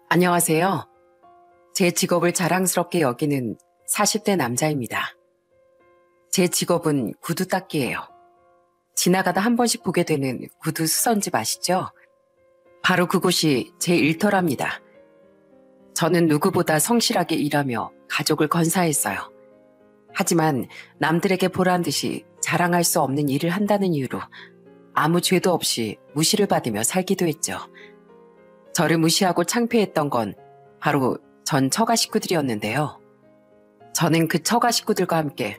안녕하세요. 제 직업을 자랑스럽게 여기는 40대 남자입니다. 제 직업은 구두 닦기예요. 지나가다 한 번씩 보게 되는 구두 수선집 아시죠? 바로 그곳이 제 일터랍니다. 저는 누구보다 성실하게 일하며 가족을 건사했어요. 하지만 남들에게 보란 듯이 자랑할 수 없는 일을 한다는 이유로 아무 죄도 없이 무시를 받으며 살기도 했죠. 저를 무시하고 창피했던 건 바로 전 처가 식구들이었는데요. 저는 그 처가 식구들과 함께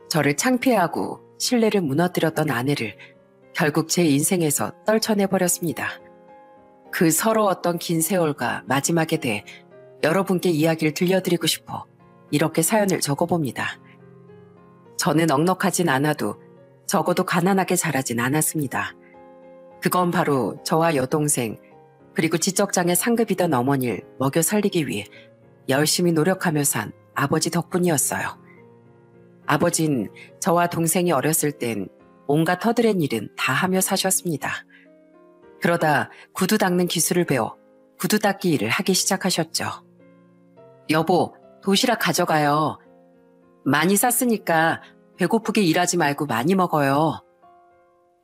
저를 창피해하고 신뢰를 무너뜨렸던 아내를 결국 제 인생에서 떨쳐내버렸습니다. 그 서러웠던 긴 세월과 마지막에 대해 여러분께 이야기를 들려드리고 싶어 이렇게 사연을 적어봅니다. 저는 넉넉하진 않아도 적어도 가난하게 자라진 않았습니다. 그건 바로 저와 여동생 그리고 지적장애 상급이던 어머니를 먹여 살리기 위해 열심히 노력하며 산 아버지 덕분이었어요. 아버진 저와 동생이 어렸을 땐 온갖 허드렛 일은 다 하며 사셨습니다. 그러다 구두 닦는 기술을 배워 구두 닦기 일을 하기 시작하셨죠. 여보, 도시락 가져가요. 많이 쌌으니까 배고프게 일하지 말고 많이 먹어요.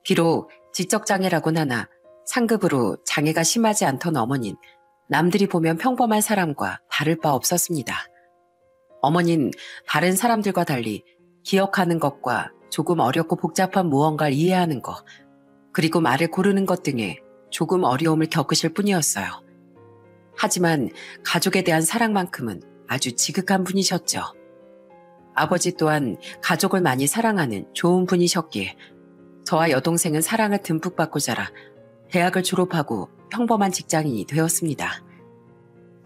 비록 지적장애라곤 하나 상급으로 장애가 심하지 않던 어머닌 남들이 보면 평범한 사람과 다를 바 없었습니다. 어머닌 다른 사람들과 달리 기억하는 것과 조금 어렵고 복잡한 무언가를 이해하는 것, 그리고 말을 고르는 것 등에 조금 어려움을 겪으실 뿐이었어요. 하지만 가족에 대한 사랑만큼은 아주 지극한 분이셨죠. 아버지 또한 가족을 많이 사랑하는 좋은 분이셨기에 저와 여동생은 사랑을 듬뿍 받고 자라 대학을 졸업하고 평범한 직장인이 되었습니다.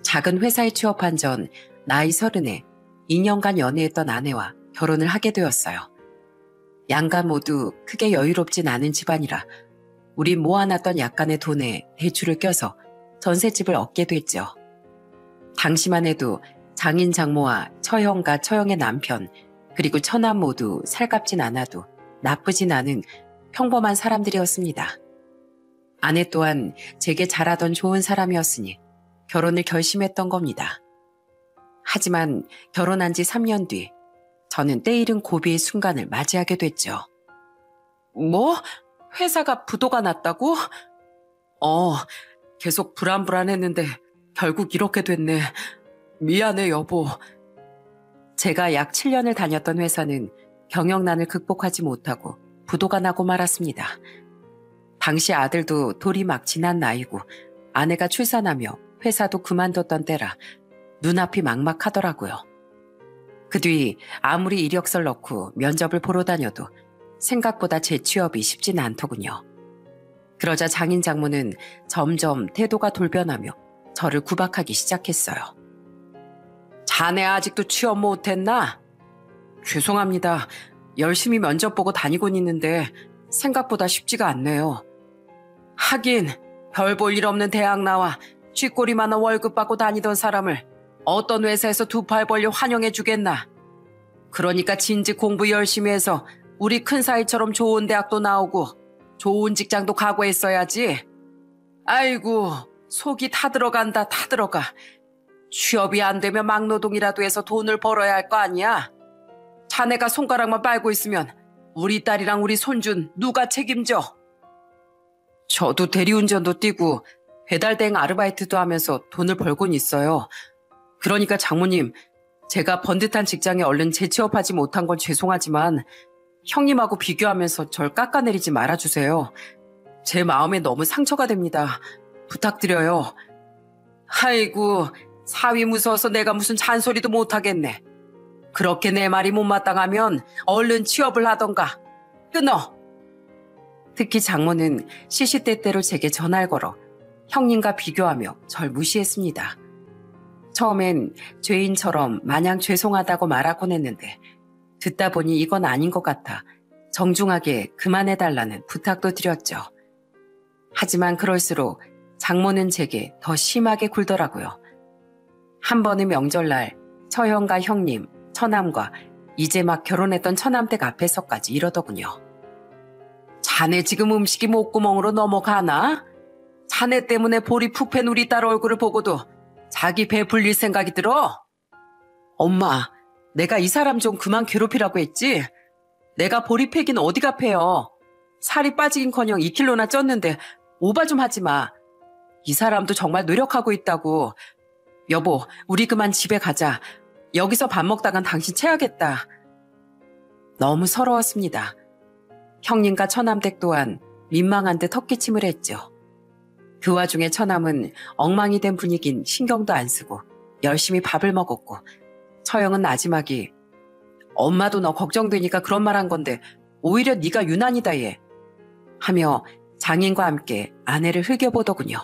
작은 회사에 취업한 전 나이 30에 2년간 연애했던 아내와 결혼을 하게 되었어요. 양가 모두 크게 여유롭진 않은 집안이라 우리 모아놨던 약간의 돈에 대출을 껴서 전셋집을 얻게 됐죠. 당시만 해도 장인 장모와 처형과 처형의 남편 그리고 처남 모두 살갑진 않아도 나쁘진 않은 평범한 사람들이었습니다. 아내 또한 제게 잘하던 좋은 사람이었으니 결혼을 결심했던 겁니다. 하지만 결혼한 지 3년 뒤 저는 때이른 고비의 순간을 맞이하게 됐죠. 뭐? 회사가 부도가 났다고? 계속 불안불안했는데 결국 이렇게 됐네. 미안해 여보. 제가 약 7년을 다녔던 회사는 경영난을 극복하지 못하고 부도가 나고 말았습니다. 당시 아들도 돌이 막 지난 나이고 아내가 출산하며 회사도 그만뒀던 때라 눈앞이 막막하더라고요. 그 뒤 아무리 이력서를 넣고 면접을 보러 다녀도 생각보다 재취업이 쉽지는 않더군요. 그러자 장인 장모는 점점 태도가 돌변하며 저를 구박하기 시작했어요. 자네 아직도 취업 못했나? 죄송합니다. 열심히 면접 보고 다니곤 있는데 생각보다 쉽지가 않네요. 하긴 별 볼 일 없는 대학 나와 쥐꼬리 많은 월급 받고 다니던 사람을 어떤 회사에서 두 팔 벌려 환영해 주겠나. 그러니까 진즉 공부 열심히 해서 우리 큰 사이처럼 좋은 대학도 나오고 좋은 직장도 각오했어야지. 아이고 속이 타들어간다 타들어가. 취업이 안 되면 막노동이라도 해서 돈을 벌어야 할 거 아니야. 자네가 손가락만 빨고 있으면 우리 딸이랑 우리 손준 누가 책임져? 저도 대리운전도 뛰고 배달대행 아르바이트도 하면서 돈을 벌곤 있어요. 그러니까 장모님, 제가 번듯한 직장에 얼른 재취업하지 못한 건 죄송하지만 형님하고 비교하면서 절 깎아내리지 말아주세요. 제 마음에 너무 상처가 됩니다. 부탁드려요. 아이고, 사위 무서워서 내가 무슨 잔소리도 못하겠네. 그렇게 내 말이 못마땅하면 얼른 취업을 하던가. 끊어. 특히 장모는 시시때때로 제게 전화를 걸어 형님과 비교하며 절 무시했습니다. 처음엔 죄인처럼 마냥 죄송하다고 말하곤 했는데 듣다 보니 이건 아닌 것 같아 정중하게 그만해달라는 부탁도 드렸죠. 하지만 그럴수록 장모는 제게 더 심하게 굴더라고요. 한 번은 명절날 처형과 형님, 처남과 이제 막 결혼했던 처남댁 앞에서까지 이러더군요. 자네 지금 음식이 목구멍으로 넘어가나? 자네 때문에 볼이 푹 팬 우리 딸 얼굴을 보고도 자기 배 불릴 생각이 들어? 엄마, 내가 이 사람 좀 그만 괴롭히라고 했지? 내가 보리패기는 어디가 패요? 살이 빠지긴커녕 2kg나 쪘는데 오바 좀 하지 마. 이 사람도 정말 노력하고 있다고. 여보, 우리 그만 집에 가자. 여기서 밥 먹다간 당신 체하겠다. 너무 서러웠습니다. 형님과 처남댁 또한 민망한 듯 헛기침을 했죠. 그 와중에 처남은 엉망이 된 분위긴 신경도 안 쓰고 열심히 밥을 먹었고, 처형은 나지막이 엄마도 너 걱정되니까 그런 말 한 건데 오히려 네가 유난이다 얘 하며 장인과 함께 아내를 흘겨보더군요.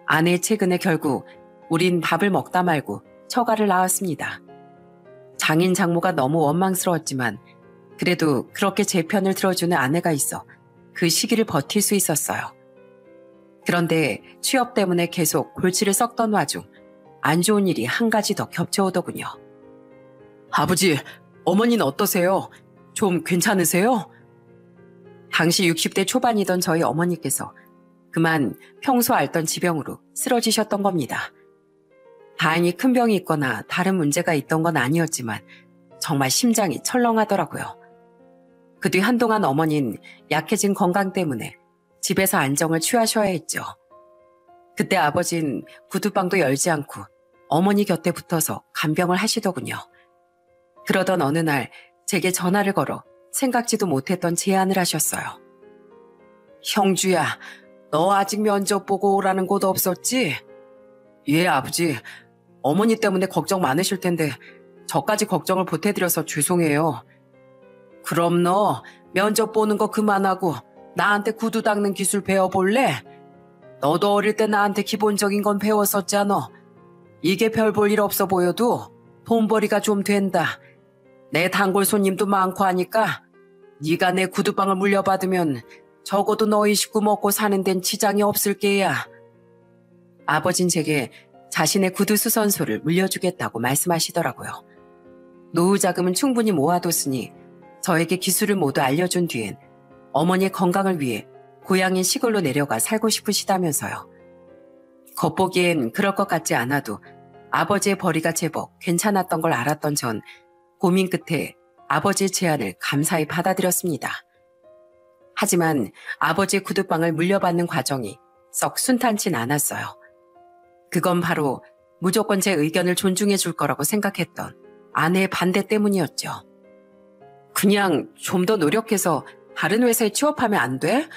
아내의 최근에 결국 우린 밥을 먹다 말고 처가를 나왔습니다. 장인 장모가 너무 원망스러웠지만 그래도 그렇게 제 편을 들어주는 아내가 있어 그 시기를 버틸 수 있었어요. 그런데 취업 때문에 계속 골치를 썩던 와중 안 좋은 일이 한 가지 더 겹쳐오더군요. 아버지, 어머니는 어떠세요? 좀 괜찮으세요? 당시 60대 초반이던 저희 어머니께서 그만 평소 앓던 지병으로 쓰러지셨던 겁니다. 다행히 큰 병이 있거나 다른 문제가 있던 건 아니었지만 정말 심장이 철렁하더라고요. 그 뒤 한동안 어머니는 약해진 건강 때문에 집에서 안정을 취하셔야 했죠. 그때 아버진 구두방도 열지 않고 어머니 곁에 붙어서 간병을 하시더군요. 그러던 어느 날 제게 전화를 걸어 생각지도 못했던 제안을 하셨어요. 형주야, 너 아직 면접 보고 오라는 곳 없었지? 예, 아버지. 어머니 때문에 걱정 많으실 텐데 저까지 걱정을 보태드려서 죄송해요. 그럼 너 면접 보는 거 그만하고 나한테 구두 닦는 기술 배워볼래? 너도 어릴 때 나한테 기본적인 건 배웠었잖아. 이게 별 볼 일 없어 보여도 돈벌이가 좀 된다. 내 단골 손님도 많고 하니까 네가 내 구두방을 물려받으면 적어도 너희 식구 먹고 사는 데는 지장이 없을 게야. 아버진 제게 자신의 구두 수선소를 물려주겠다고 말씀하시더라고요. 노후 자금은 충분히 모아뒀으니 저에게 기술을 모두 알려준 뒤엔 어머니의 건강을 위해 고향인 시골로 내려가 살고 싶으시다면서요. 겉보기엔 그럴 것 같지 않아도 아버지의 벌이가 제법 괜찮았던 걸 알았던 전 고민 끝에 아버지의 제안을 감사히 받아들였습니다. 하지만 아버지의 구두방을 물려받는 과정이 썩 순탄치 않았어요. 그건 바로 무조건 제 의견을 존중해 줄 거라고 생각했던 아내의 반대 때문이었죠. 그냥 좀 더 노력해서 다른 회사에 취업하면 안 돼?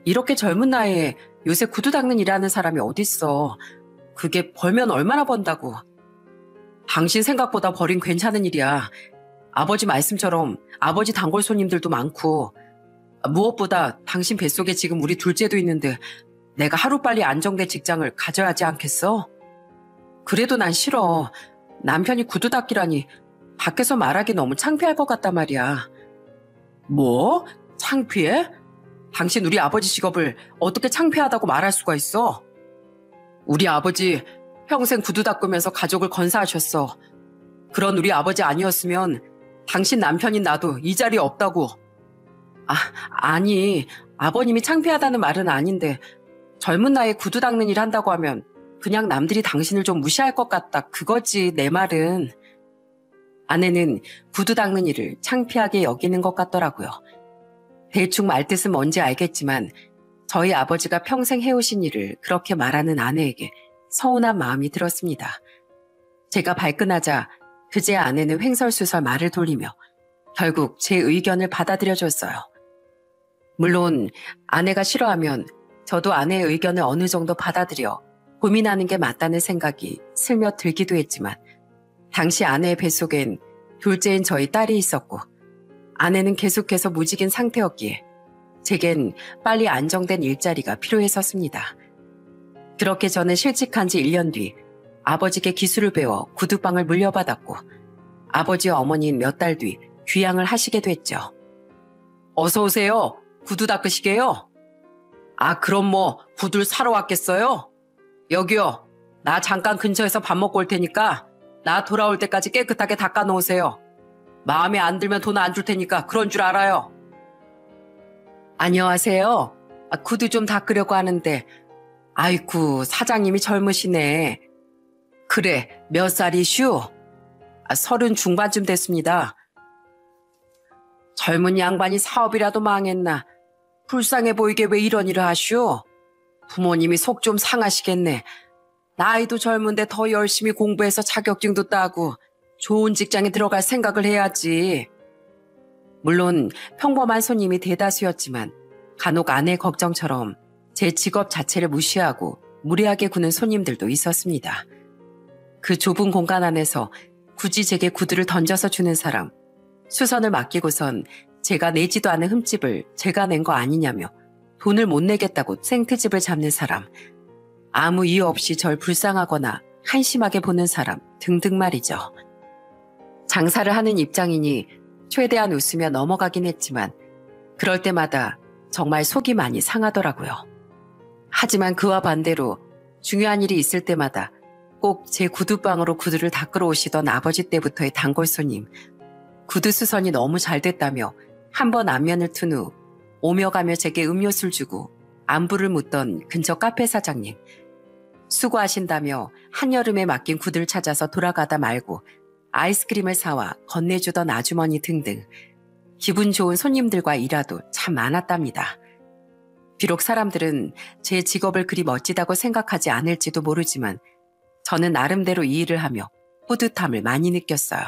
이렇게 젊은 나이에 요새 구두 닦는 일하는 사람이 어딨어. 그게 벌면 얼마나 번다고. 당신 생각보다 벌인 괜찮은 일이야. 아버지 말씀처럼 아버지 단골 손님들도 많고, 무엇보다 당신 뱃속에 지금 우리 둘째도 있는데 내가 하루빨리 안정된 직장을 가져야 하지 않겠어? 그래도 난 싫어. 남편이 구두 닦기라니 밖에서 말하기 너무 창피할 것 같단 말이야. 뭐? 창피해? 당신 우리 아버지 직업을 어떻게 창피하다고 말할 수가 있어? 우리 아버지 평생 구두 닦으면서 가족을 건사하셨어. 그런 우리 아버지 아니었으면 당신 남편인 나도 이 자리에 없다고. 아니, 아버님이 창피하다는 말은 아닌데 젊은 나이에 구두 닦는 일 한다고 하면 그냥 남들이 당신을 좀 무시할 것 같다. 그거지, 내 말은. 아내는 구두 닦는 일을 창피하게 여기는 것 같더라고요. 대충 말뜻은 뭔지 알겠지만 저희 아버지가 평생 해오신 일을 그렇게 말하는 아내에게 서운한 마음이 들었습니다. 제가 발끈하자 그제 아내는 횡설수설 말을 돌리며 결국 제 의견을 받아들여줬어요. 물론 아내가 싫어하면 저도 아내의 의견을 어느 정도 받아들여 고민하는 게 맞다는 생각이 슬며 들기도 했지만 당시 아내의 뱃속엔 둘째인 저희 딸이 있었고 아내는 계속해서 무직인 상태였기에 제겐 빨리 안정된 일자리가 필요했었습니다. 그렇게 저는 실직한 지 1년 뒤 아버지께 기술을 배워 구두방을 물려받았고 아버지와 어머니는 몇 달 뒤 귀향을 하시게 됐죠. 어서 오세요. 구두 닦으시게요? 그럼 뭐 구두를 사러 왔겠어요? 여기요. 나 잠깐 근처에서 밥 먹고 올 테니까 나 돌아올 때까지 깨끗하게 닦아 놓으세요. 마음에 안 들면 돈 안 줄 테니까 그런 줄 알아요. 안녕하세요. 구두 좀 닦으려고 하는데 아이쿠 사장님이 젊으시네. 그래, 몇 살이슈? 30 중반쯤 됐습니다. 젊은 양반이 사업이라도 망했나? 불쌍해 보이게 왜 이런 일을 하슈? 부모님이 속 좀 상하시겠네. 나이도 젊은데 더 열심히 공부해서 자격증도 따고 좋은 직장에 들어갈 생각을 해야지. 물론 평범한 손님이 대다수였지만 간혹 아내 걱정처럼 제 직업 자체를 무시하고 무례하게 구는 손님들도 있었습니다. 그 좁은 공간 안에서 굳이 제게 구두를 던져서 주는 사람, 수선을 맡기고선 제가 내지도 않은 흠집을 제가 낸 거 아니냐며 돈을 못 내겠다고 생트집을 잡는 사람, 아무 이유 없이 절 불쌍하거나 한심하게 보는 사람 등등 말이죠. 장사를 하는 입장이니 최대한 웃으며 넘어가긴 했지만 그럴 때마다 정말 속이 많이 상하더라고요. 하지만 그와 반대로 중요한 일이 있을 때마다 꼭 제 구두방으로 구두를 닦으러 오시던 아버지 때부터의 단골 손님, 구두 수선이 너무 잘 됐다며 한 번 안면을 튼 후 오며 가며 제게 음료수를 주고 안부를 묻던 근처 카페 사장님, 수고하신다며 한여름에 맡긴 구두를 찾아서 돌아가다 말고 아이스크림을 사와 건네주던 아주머니 등등 기분 좋은 손님들과 일화도 참 많았답니다. 비록 사람들은 제 직업을 그리 멋지다고 생각하지 않을지도 모르지만 저는 나름대로 이 일을 하며 뿌듯함을 많이 느꼈어요.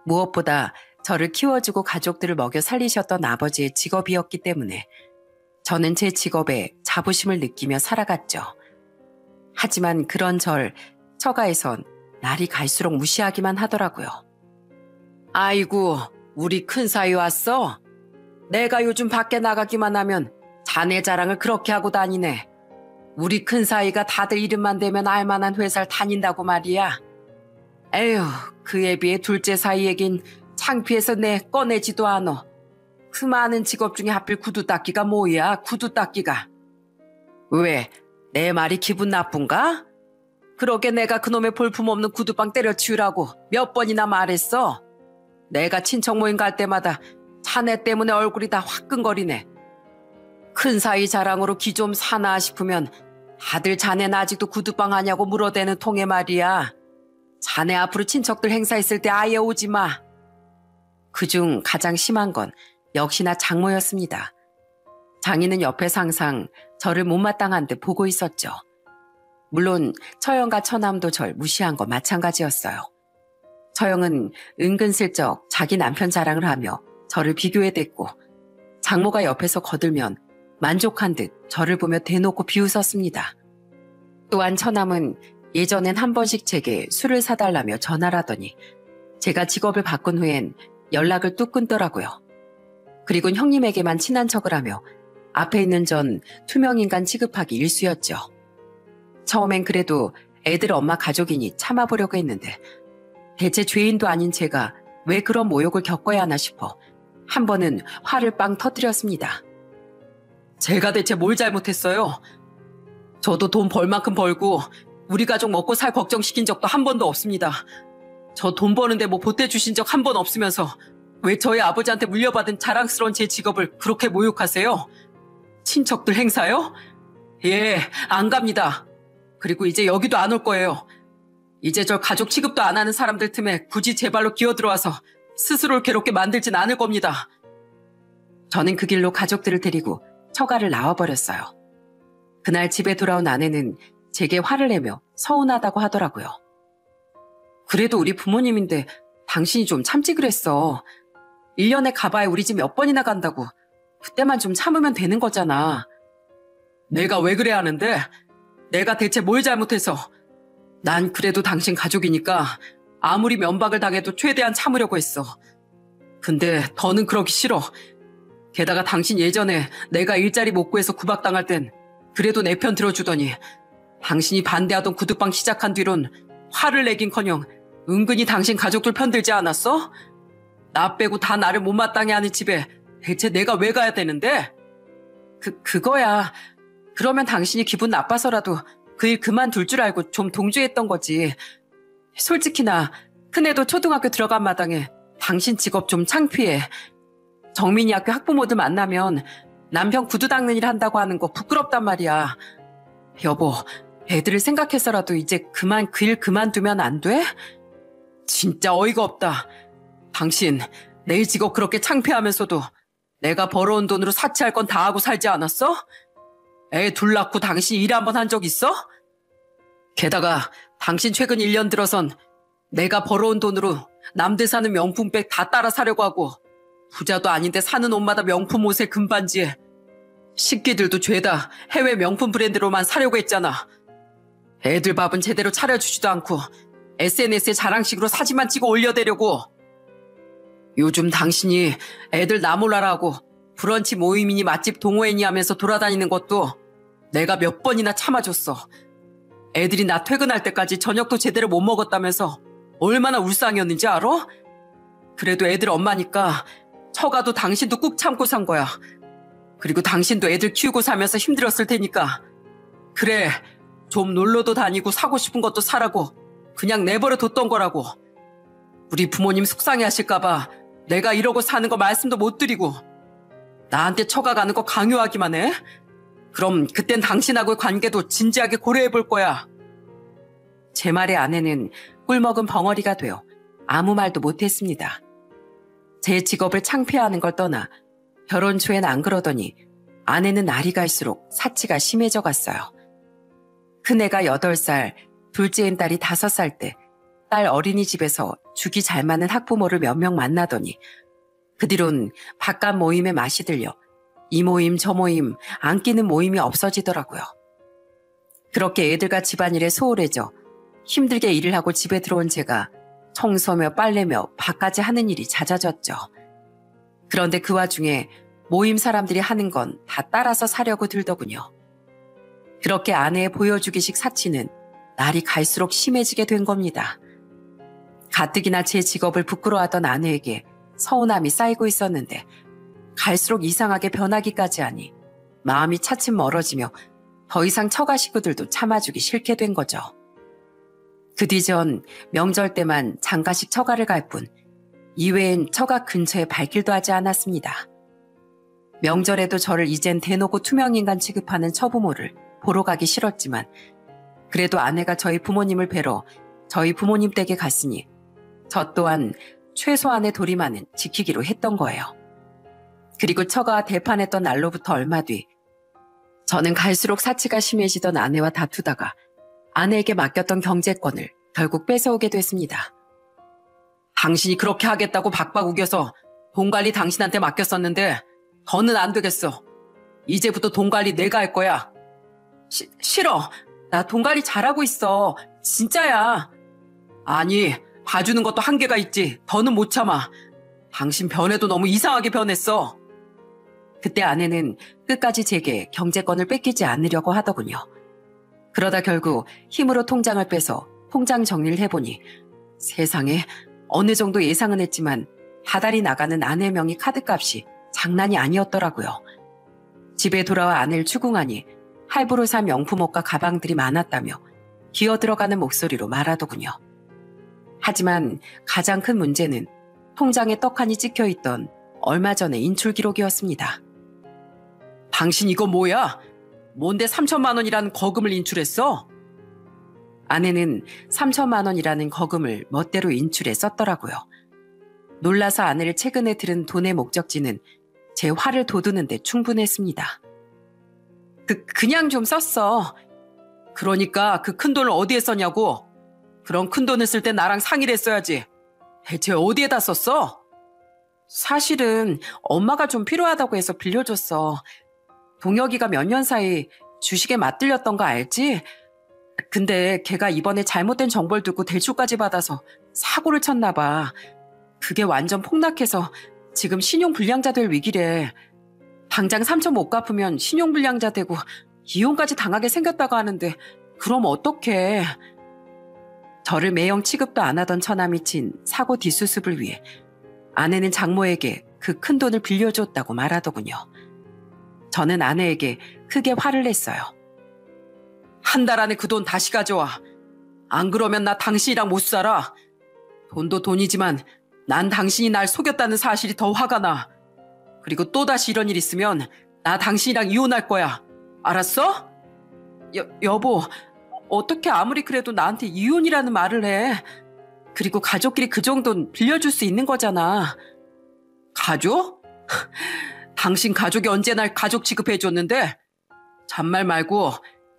무엇보다 저를 키워주고 가족들을 먹여 살리셨던 아버지의 직업이었기 때문에 저는 제 직업에 자부심을 느끼며 살아갔죠. 하지만 그런 절 처가에선 날이 갈수록 무시하기만 하더라고요. 아이고, 우리 큰사위 왔어? 내가 요즘 밖에 나가기만 하면 자네 자랑을 그렇게 하고 다니네. 우리 큰사위가 다들 이름만 대면 알만한 회사를 다닌다고 말이야. 에휴, 그에 비해 둘째 사위에겐 창피해서 내 꺼내지도 않어. 그 많은 직업 중에 하필 구두 닦기가 뭐야, 구두 닦기가. 왜, 내 말이 기분 나쁜가? 그러게 내가 그놈의 볼품없는 구두방 때려치우라고 몇 번이나 말했어. 내가 친척 모임 갈 때마다 자네 때문에 얼굴이 다 화끈거리네. 큰 사위 자랑으로 기 좀 사나 싶으면 다들 자네는 아직도 구두방 하냐고 물어대는 통에 말이야. 자네 앞으로 친척들 행사 있을 때 아예 오지 마. 그중 가장 심한 건 역시나 장모였습니다. 장인은 옆에서 항상 저를 못마땅한 듯 보고 있었죠. 물론 처형과 처남도 절 무시한 건 마찬가지였어요. 처형은 은근슬쩍 자기 남편 자랑을 하며 저를 비교해댔고 장모가 옆에서 거들면 만족한 듯 저를 보며 대놓고 비웃었습니다. 또한 처남은 예전엔 한 번씩 제게 술을 사달라며 전화를 하더니 제가 직업을 바꾼 후엔 연락을 뚝 끊더라고요. 그리고 형님에게만 친한 척을 하며 앞에 있는 전 투명인간 취급하기 일쑤였죠. 처음엔 그래도 애들 엄마 가족이니 참아보려고 했는데 대체 죄인도 아닌 제가 왜 그런 모욕을 겪어야 하나 싶어 한 번은 화를 빵 터뜨렸습니다. 제가 대체 뭘 잘못했어요? 저도 돈 벌 만큼 벌고 우리 가족 먹고 살 걱정시킨 적도 한 번도 없습니다. 저 돈 버는데 뭐 보태주신 적 한 번 없으면서 왜 저희 아버지한테 물려받은 자랑스러운 제 직업을 그렇게 모욕하세요? 친척들 행사요? 예, 안 갑니다. 그리고 이제 여기도 안 올 거예요. 이제 저 가족 취급도 안 하는 사람들 틈에 굳이 제 발로 기어들어와서 스스로를 괴롭게 만들진 않을 겁니다. 저는 그 길로 가족들을 데리고 처가를 나와버렸어요. 그날 집에 돌아온 아내는 제게 화를 내며 서운하다고 하더라고요. 그래도 우리 부모님인데 당신이 좀 참지 그랬어. 1년에 가봐야 우리 집 몇 번이나 간다고. 그때만 좀 참으면 되는 거잖아. 내가 왜 그래야 하는데? 내가 대체 뭘 잘못해서? 난 그래도 당신 가족이니까 아무리 면박을 당해도 최대한 참으려고 했어. 근데 더는 그러기 싫어. 게다가 당신 예전에 내가 일자리 못 구해서 구박당할 땐 그래도 내 편 들어주더니 당신이 반대하던 구두방 시작한 뒤론 화를 내긴커녕 은근히 당신 가족들 편들지 않았어? 나 빼고 다 나를 못마땅해 하는 집에 대체 내가 왜 가야 되는데? 그거야. 그러면 당신이 기분 나빠서라도 그 일 그만둘 줄 알고 좀 동조했던 거지. 솔직히 나 큰애도 초등학교 들어간 마당에 당신 직업 좀 창피해. 정민이 학교 학부모들 만나면 남편 구두 닦는 일 한다고 하는 거 부끄럽단 말이야. 여보, 애들을 생각해서라도 이제 그만 그 일 그만두면 안 돼? 진짜 어이가 없다. 당신 내 직업 그렇게 창피하면서도 내가 벌어온 돈으로 사치할 건 다 하고 살지 않았어? 애 둘 낳고 당신 일 한 번 한 적 있어? 게다가 당신 최근 1년 들어선 내가 벌어온 돈으로 남들 사는 명품백 다 따라 사려고 하고 부자도 아닌데 사는 옷마다 명품 옷에 금반지에 식기들도 죄다 해외 명품 브랜드로만 사려고 했잖아. 애들 밥은 제대로 차려주지도 않고 SNS에 자랑식으로 사진만 찍어 올려대려고. 요즘 당신이 애들 나 몰라라고 브런치 모임이니 맛집 동호회니 하면서 돌아다니는 것도 내가 몇 번이나 참아줬어. 애들이 나 퇴근할 때까지 저녁도 제대로 못 먹었다면서 얼마나 울상이었는지 알아? 그래도 애들 엄마니까 처가도 당신도 꾹 참고 산 거야. 그리고 당신도 애들 키우고 사면서 힘들었을 테니까 그래 좀 놀러도 다니고 사고 싶은 것도 사라고 그냥 내버려 뒀던 거라고. 우리 부모님 속상해 하실까봐 내가 이러고 사는 거 말씀도 못 드리고 나한테 처가 가는 거 강요하기만 해? 그럼 그땐 당신하고의 관계도 진지하게 고려해 볼 거야. 제 말에 아내는 꿀먹은 벙어리가 되어 아무 말도 못했습니다. 제 직업을 창피해하는 걸 떠나 결혼 초엔 안 그러더니 아내는 날이 갈수록 사치가 심해져 갔어요. 큰애가 8살, 둘째인 딸이 5살 때 딸 어린이집에서 죽이 잘 맞는 학부모를 몇 명 만나더니 그 뒤론 바깥 모임에 맛이 들려 이 모임 저 모임 안 끼는 모임이 없어지더라고요. 그렇게 애들과 집안일에 소홀해져 힘들게 일을 하고 집에 들어온 제가 청소며 빨래며 밥까지 하는 일이 잦아졌죠. 그런데 그 와중에 모임 사람들이 하는 건 다 따라서 사려고 들더군요. 그렇게 아내의 보여주기식 사치는 날이 갈수록 심해지게 된 겁니다. 가뜩이나 제 직업을 부끄러워하던 아내에게 서운함이 쌓이고 있었는데 갈수록 이상하게 변하기까지 하니 마음이 차츰 멀어지며 더 이상 처가 식구들도 참아주기 싫게 된 거죠. 그 뒤 전 명절 때만 장가식 처가를 갈 뿐 이외엔 처가 근처에 발길도 하지 않았습니다. 명절에도 저를 이젠 대놓고 투명인간 취급하는 처부모를 보러 가기 싫었지만 그래도 아내가 저희 부모님을 뵈러 저희 부모님 댁에 갔으니 저 또한 최소한의 도리만은 지키기로 했던 거예요. 그리고 처가 대판했던 날로부터 얼마 뒤 저는 갈수록 사치가 심해지던 아내와 다투다가 아내에게 맡겼던 경제권을 결국 뺏어오게 됐습니다. 당신이 그렇게 하겠다고 박박 우겨서 돈 관리 당신한테 맡겼었는데 더는 안 되겠어. 이제부터 돈 관리 내가 할 거야. 싫어. 나 돈 관리 잘하고 있어. 진짜야. 아니, 봐주는 것도 한계가 있지. 더는 못 참아. 당신 변해도 너무 이상하게 변했어. 그때 아내는 끝까지 제게 경제권을 뺏기지 않으려고 하더군요. 그러다 결국 힘으로 통장을 빼서 통장 정리를 해보니 세상에 어느 정도 예상은 했지만 다달이 나가는 아내 명의 카드값이 장난이 아니었더라고요. 집에 돌아와 아내를 추궁하니 할부로 산 명품옷과 가방들이 많았다며 기어들어가는 목소리로 말하더군요. 하지만 가장 큰 문제는 통장에 떡하니 찍혀있던 얼마 전의 인출 기록이었습니다. 당신 이거 뭐야? 뭔데 3천만 원이라는 거금을 인출했어? 아내는 3천만 원이라는 거금을 멋대로 인출해 썼더라고요. 놀라서 아내를 최근에 들은 돈의 목적지는 제 화를 돋우는 데 충분했습니다. 그냥 좀 썼어. 그러니까 그 큰 돈을 어디에 썼냐고. 그런 큰 돈을 쓸 때 나랑 상의를 했어야지. 대체 어디에다 썼어? 사실은 엄마가 좀 필요하다고 해서 빌려줬어. 동혁이가 몇 년 사이 주식에 맞들렸던 거 알지? 근데 걔가 이번에 잘못된 정보를 듣고 대출까지 받아서 사고를 쳤나 봐. 그게 완전 폭락해서 지금 신용불량자 될 위기래. 당장 3천 못 갚으면 신용불량자 되고 이혼까지 당하게 생겼다고 하는데 그럼 어떡해. 저를 매형 취급도 안 하던 처남이 친 사고 뒷수습을 위해 아내는 장모에게 그 큰 돈을 빌려줬다고 말하더군요. 저는 아내에게 크게 화를 냈어요. 한 달 안에 그 돈 다시 가져와. 안 그러면 나 당신이랑 못 살아. 돈도 돈이지만 난 당신이 날 속였다는 사실이 더 화가 나. 그리고 또다시 이런 일 있으면 나 당신이랑 이혼할 거야. 알았어? 여보, 어떻게 아무리 그래도 나한테 이혼이라는 말을 해. 그리고 가족끼리 그 정도는 빌려줄 수 있는 거잖아. 가족? 당신 가족이 언제 날 가족 취급해줬는데? 잔말 말고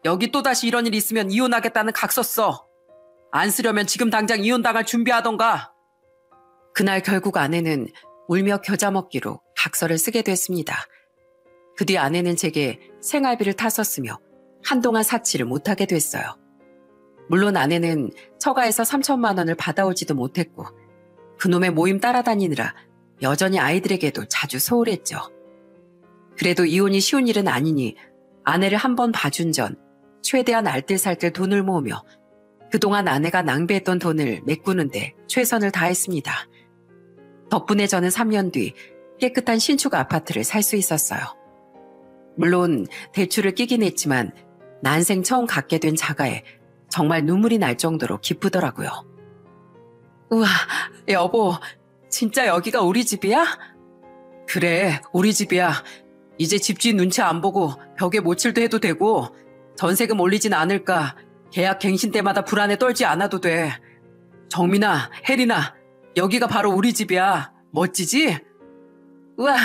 여기 또다시 이런 일 있으면 이혼하겠다는 각서 써. 안 쓰려면 지금 당장 이혼당할 준비하던가. 그날 결국 아내는 울며 겨자 먹기로 각서를 쓰게 됐습니다. 그 뒤 아내는 제게 생활비를 타섰으며 한동안 사치를 못하게 됐어요. 물론 아내는 처가에서 3천만 원을 받아오지도 못했고 그놈의 모임 따라다니느라 여전히 아이들에게도 자주 소홀했죠. 그래도 이혼이 쉬운 일은 아니니 아내를 한 번 봐준 전 최대한 알뜰살뜰 돈을 모으며 그동안 아내가 낭비했던 돈을 메꾸는데 최선을 다했습니다. 덕분에 저는 3년 뒤 깨끗한 신축 아파트를 살 수 있었어요. 물론 대출을 끼긴 했지만 난생 처음 갖게 된 자가에 정말 눈물이 날 정도로 기쁘더라고요. 우와, 여보, 진짜 여기가 우리 집이야? 그래, 우리 집이야. 이제 집주인 눈치 안 보고 벽에 모칠도 해도 되고 전세금 올리진 않을까 계약 갱신 때마다 불안에 떨지 않아도 돼. 정민아, 혜린아, 여기가 바로 우리 집이야. 멋지지? 우와,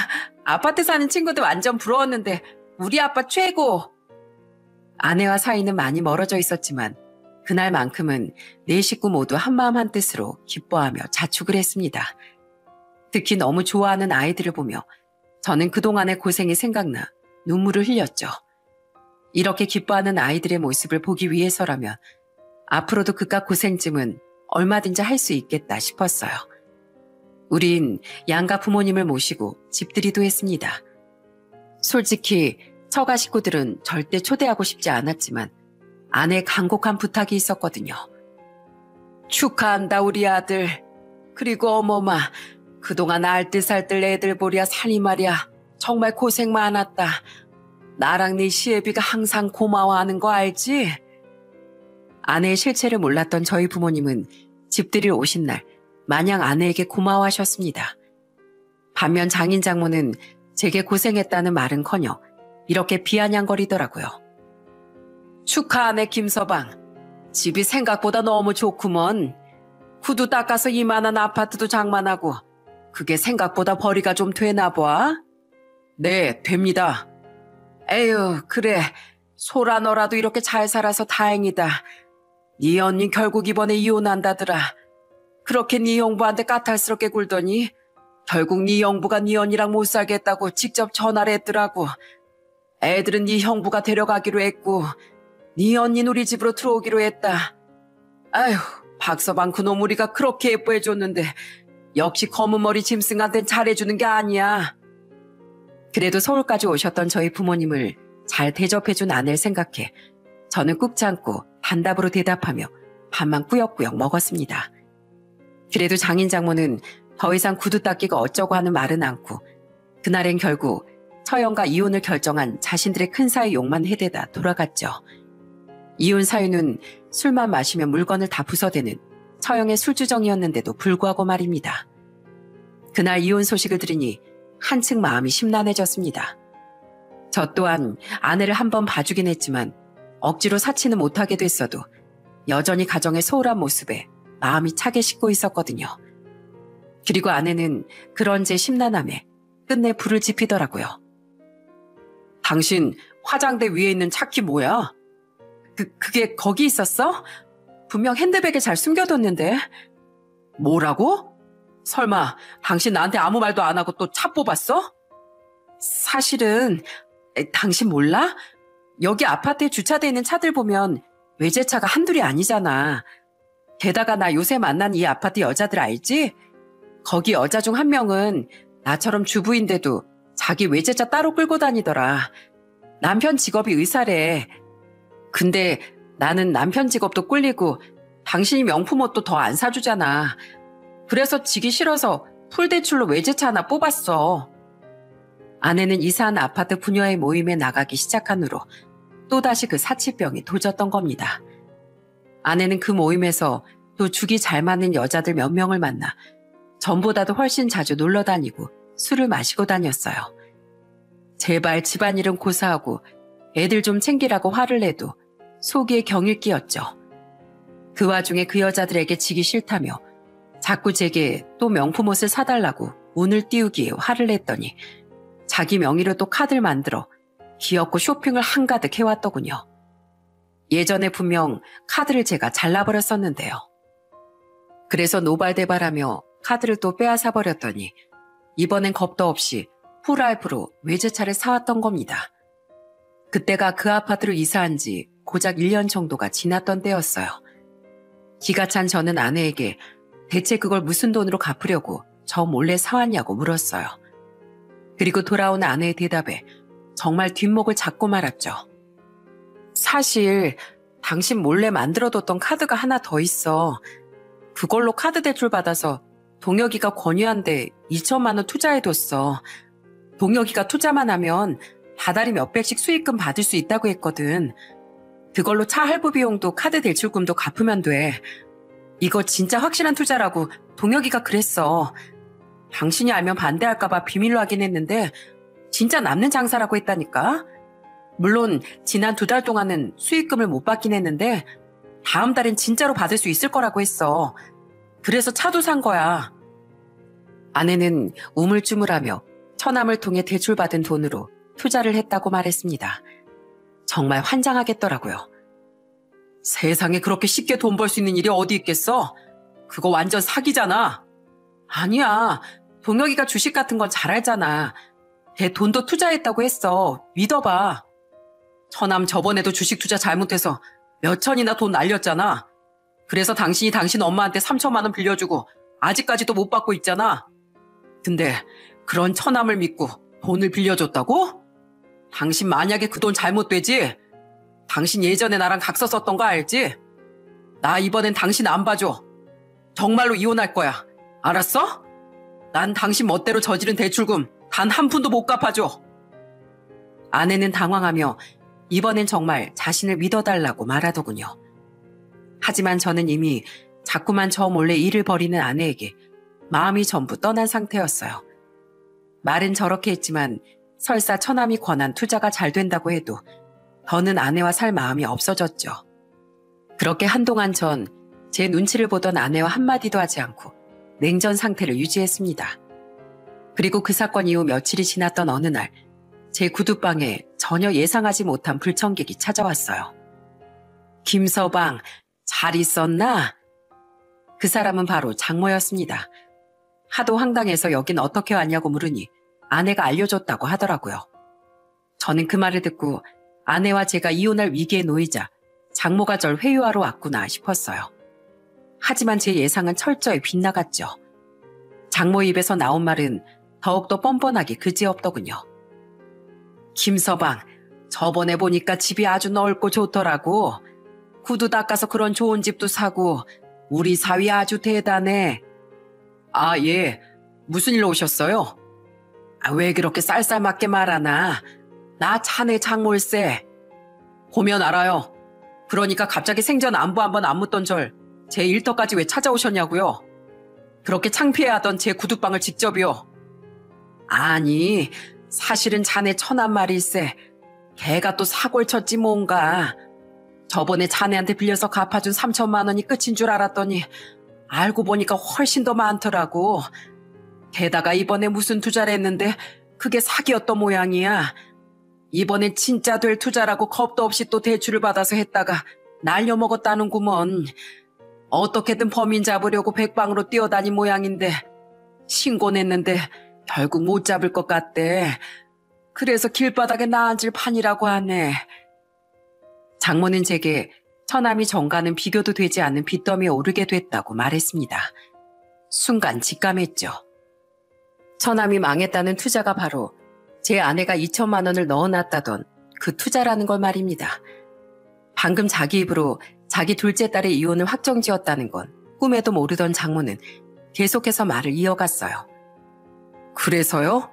아파트 사는 친구들 완전 부러웠는데 우리 아빠 최고! 아내와 사이는 많이 멀어져 있었지만 그날만큼은 네 식구 모두 한마음 한뜻으로 기뻐하며 자축을 했습니다. 특히 너무 좋아하는 아이들을 보며 저는 그동안의 고생이 생각나 눈물을 흘렸죠. 이렇게 기뻐하는 아이들의 모습을 보기 위해서라면 앞으로도 그깟 고생쯤은 얼마든지 할 수 있겠다 싶었어요. 우린 양가 부모님을 모시고 집들이도 했습니다. 솔직히 처가 식구들은 절대 초대하고 싶지 않았지만 아내의 간곡한 부탁이 있었거든요. 축하한다 우리 아들. 그리고 어머마, 그동안 알뜰살뜰 애들 보랴 살이 말이야. 정말 고생 많았다. 나랑 네 시애비가 항상 고마워하는 거 알지? 아내의 실체를 몰랐던 저희 부모님은 집들이 오신 날 마냥 아내에게 고마워하셨습니다. 반면 장인 장모는 제게 고생했다는 말은커녕 이렇게 비아냥거리더라고요. 축하하네 김서방. 집이 생각보다 너무 좋구먼. 구두 닦아서 이만한 아파트도 장만하고 그게 생각보다 벌이가 좀 되나 봐? 네, 됩니다. 에휴, 그래. 소라 너라도 이렇게 잘 살아서 다행이다. 네 언니 결국 이번에 이혼한다더라. 그렇게 네 형부한테 까탈스럽게 굴더니 결국 네 형부가 네 언니랑 못 살겠다고 직접 전화를 했더라고. 애들은 네 형부가 데려가기로 했고 네 언니는 우리 집으로 들어오기로 했다. 아휴, 박서방 그놈 우리가 그렇게 예뻐해줬는데 역시 검은 머리 짐승한텐 잘해주는 게 아니야. 그래도 서울까지 오셨던 저희 부모님을 잘 대접해준 아내를 생각해 저는 꾹 참고 단답으로 대답하며 밥만 꾸역꾸역 먹었습니다. 그래도 장인 장모는 더 이상 구두 닦기가 어쩌고 하는 말은 않고 그날엔 결국 처형과 이혼을 결정한 자신들의 큰 사위 욕만 해대다 돌아갔죠. 이혼 사유는 술만 마시면 물건을 다 부숴대는 처형의 술주정이었는데도 불구하고 말입니다. 그날 이혼 소식을 들으니 한층 마음이 심란해졌습니다. 저 또한 아내를 한번 봐주긴 했지만 억지로 사치는 못하게 됐어도 여전히 가정의 소홀한 모습에 마음이 차게 식고 있었거든요. 그리고 아내는 그런 제 심란함에 끝내 불을 지피더라고요. 당신 화장대 위에 있는 차키 뭐야? 그게 거기 있었어? 분명 핸드백에 잘 숨겨뒀는데. 뭐라고? 설마 당신 나한테 아무 말도 안 하고 또 차 뽑았어? 사실은 당신 몰라? 여기 아파트에 주차돼 있는 차들 보면 외제차가 한둘이 아니잖아. 게다가 나 요새 만난 이 아파트 여자들 알지? 거기 여자 중 한 명은 나처럼 주부인데도 자기 외제차 따로 끌고 다니더라. 남편 직업이 의사래. 근데 나는 남편 직업도 꿀리고 당신이 명품 옷도 더 안 사주잖아. 그래서 지기 싫어서 풀대출로 외제차 하나 뽑았어. 아내는 이사한 아파트 부녀의 모임에 나가기 시작한 후로 또다시 그 사치병이 도졌던 겁니다. 아내는 그 모임에서 또 죽이 잘 맞는 여자들 몇 명을 만나 전보다도 훨씬 자주 놀러 다니고 술을 마시고 다녔어요. 제발 집안일은 고사하고 애들 좀 챙기라고 화를 내도 속이의 경일기였죠. 그 와중에 그 여자들에게 지기 싫다며 자꾸 제게 또 명품 옷을 사달라고 운을 띄우기에 화를 냈더니 자기 명의로 또 카드를 만들어 귀엽고 쇼핑을 한가득 해왔더군요. 예전에 분명 카드를 제가 잘라버렸었는데요. 그래서 노발대발하며 카드를 또 빼앗아 버렸더니 이번엔 겁도 없이 풀알프로 외제차를 사왔던 겁니다. 그때가 그 아파트로 이사한 지 고작 1년 정도가 지났던 때였어요. 기가 찬 저는 아내에게 대체 그걸 무슨 돈으로 갚으려고 저 몰래 사왔냐고 물었어요. 그리고 돌아온 아내의 대답에 정말 뒷목을 잡고 말았죠. 사실 당신 몰래 만들어뒀던 카드가 하나 더 있어. 그걸로 카드 대출 받아서 동혁이가 권유한데 2천만 원 투자해뒀어. 동혁이가 투자만 하면 다달이 몇백씩 수익금 받을 수 있다고 했거든. 그걸로 차 할부 비용도 카드 대출금도 갚으면 돼. 이거 진짜 확실한 투자라고 동혁이가 그랬어. 당신이 알면 반대할까봐 비밀로 하긴 했는데 진짜 남는 장사라고 했다니까. 물론 지난 2달 동안은 수익금을 못 받긴 했는데 다음 달엔 진짜로 받을 수 있을 거라고 했어. 그래서 차도 산 거야. 아내는 우물쭈물하며 처남을 통해 대출받은 돈으로 투자를 했다고 말했습니다. 정말 환장하겠더라고요. 세상에 그렇게 쉽게 돈 벌 수 있는 일이 어디 있겠어? 그거 완전 사기잖아. 아니야. 동혁이가 주식 같은 건 잘 알잖아. 걔 돈도 투자했다고 했어. 믿어봐. 처남 저번에도 주식 투자 잘못해서 몇 천이나 돈 날렸잖아. 그래서 당신이 당신 엄마한테 3천만 원 빌려주고 아직까지도 못 받고 있잖아. 근데 그런 처남을 믿고 돈을 빌려줬다고? 당신 만약에 그 돈 잘못되지? 당신 예전에 나랑 각서 썼던 거 알지? 나 이번엔 당신 안 봐줘. 정말로 이혼할 거야. 알았어? 난 당신 멋대로 저지른 대출금 단 한 푼도 못 갚아줘. 아내는 당황하며 이번엔 정말 자신을 믿어달라고 말하더군요. 하지만 저는 이미 자꾸만 저 몰래 일을 벌이는 아내에게 마음이 전부 떠난 상태였어요. 말은 저렇게 했지만 설사 처남이 권한 투자가 잘 된다고 해도 더는 아내와 살 마음이 없어졌죠. 그렇게 한동안 전 제 눈치를 보던 아내와 한마디도 하지 않고 냉전 상태를 유지했습니다. 그리고 그 사건 이후 며칠이 지났던 어느 날 제 구두방에 전혀 예상하지 못한 불청객이 찾아왔어요. 김서방, 잘 있었나? 그 사람은 바로 장모였습니다. 하도 황당해서 여긴 어떻게 왔냐고 물으니 아내가 알려줬다고 하더라고요. 저는 그 말을 듣고 아내와 제가 이혼할 위기에 놓이자 장모가 절 회유하러 왔구나 싶었어요. 하지만 제 예상은 철저히 빗나갔죠. 장모 입에서 나온 말은 더욱더 뻔뻔하게 그지없더군요. 김서방, 저번에 보니까 집이 아주 넓고 좋더라고. 구두 닦아서 그런 좋은 집도 사고 우리 사위 아주 대단해. 아, 예. 무슨 일로 오셨어요? 왜 그렇게 쌀쌀맞게 말하나? 나 자네 장모일세. 보면 알아요. 그러니까 갑자기 생전 안부 한번 안 묻던 절 제 일터까지 왜 찾아오셨냐고요? 그렇게 창피해하던 제 구두방을 직접이요. 아니, 사실은 자네 처남 말일세. 걔가 또 사골 쳤지 뭔가. 저번에 자네한테 빌려서 갚아준 3천만 원이 끝인 줄 알았더니 알고 보니까 훨씬 더 많더라고. 게다가 이번에 무슨 투자를 했는데 그게 사기였던 모양이야. 이번엔 진짜 될 투자라고 겁도 없이 또 대출을 받아서 했다가 날려먹었다는구먼. 어떻게든 범인 잡으려고 백방으로 뛰어다닌 모양인데 신고 냈는데 결국 못 잡을 것 같대. 그래서 길바닥에 나앉을 판이라고 하네. 장모는 제게 처남이 정가는 비교도 되지 않는 빚더미에 오르게 됐다고 말했습니다. 순간 직감했죠. 처남이 망했다는 투자가 바로 제 아내가 2천만 원을 넣어놨다던 그 투자라는 걸 말입니다. 방금 자기 입으로 자기 둘째 딸의 이혼을 확정지었다는 건 꿈에도 모르던 장모는 계속해서 말을 이어갔어요. 그래서요?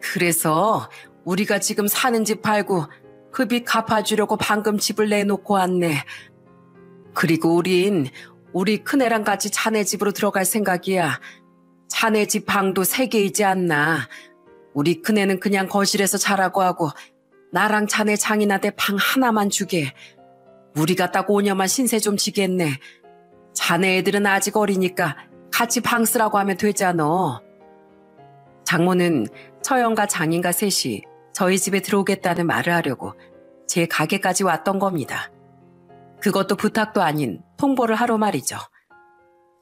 그래서 우리가 지금 사는 집 팔고 그 빚 갚아주려고 방금 집을 내놓고 왔네. 그리고 우리 큰애랑 같이 자네 집으로 들어갈 생각이야. 자네 집 방도 3개이지 않나. 우리 큰애는 그냥 거실에서 자라고 하고 나랑 자네 장인한테 방 하나만 주게. 우리가 딱 5년만 신세 좀 지겠네. 자네 애들은 아직 어리니까 같이 방 쓰라고 하면 되잖아. 장모는 처형과 장인과 셋이 저희 집에 들어오겠다는 말을 하려고 제 가게까지 왔던 겁니다. 그것도 부탁도 아닌 통보를 하러 말이죠.